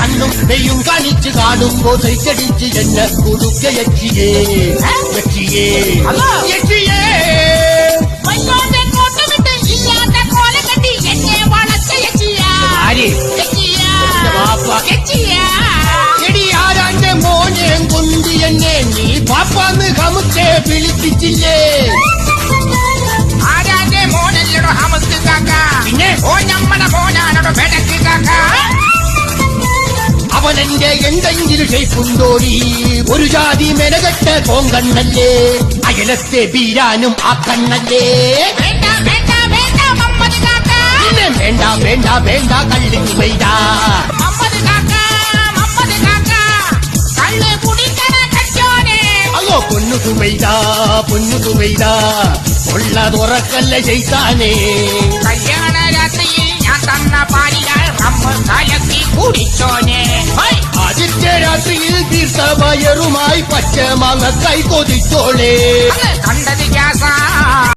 കണ്ണും നെയ്യും കാണിച്ച് കാണുമ്പോ സൈക്കടിച്ച് എന്നെ കുടുക്ക യക്ഷിയേ യക്ഷിയേ യക്ഷിയേ എടി ആരാന്റെ മോനെ കൊണ്ട് എന്നെ നീ പാപ്പാന്ന് ഹമുക്കെ വിളിപ്പിച്ചില്ലേ ആരാന്റെ മോനല്ലടോ ഹമുക്ക് കാക്ക പിന്നെ ഓ നമ്മടെ മോനാണോ ബെടക്ക് കാക്ക അവനെന്റെ എന്തെങ്കിലും ഷേപ്പുണ്ടോടി ഒരു ജാതി മെനകെട്ട കോങ്കണ്ണല്ലേ അയലത്തെ ബീരാനും ആ കണ്ണല്ലേ വേണ്ട വേണ്ട വേണ്ട മമ്മദ് കാക്ക പിന്നെ വേണ്ട വേണ്ട വേണ്ട കള്ളിക്ക് പെയ്ത മമ്മദ് കാക്ക കള്ള് കുടിക്കണ കച്ചോനെ അല്ലോ പൊന്നു തുമൈത ഉള്ള തുറക്കല്ല ചെയ്താനേ കല്യാണ രാത്രിയിൽ ഞാൻ തന്ന പാലിയാൽ റമ്മ് കലക്കി കുടിച്ചോനെ ആദ്യത്തെ രാത്രിയിൽ തീർത്ത വയറുമായി പച്ച മാങ്ങ കൈ കൊതിച്ചോളേ കണ്ടത് ഗ്യാസ്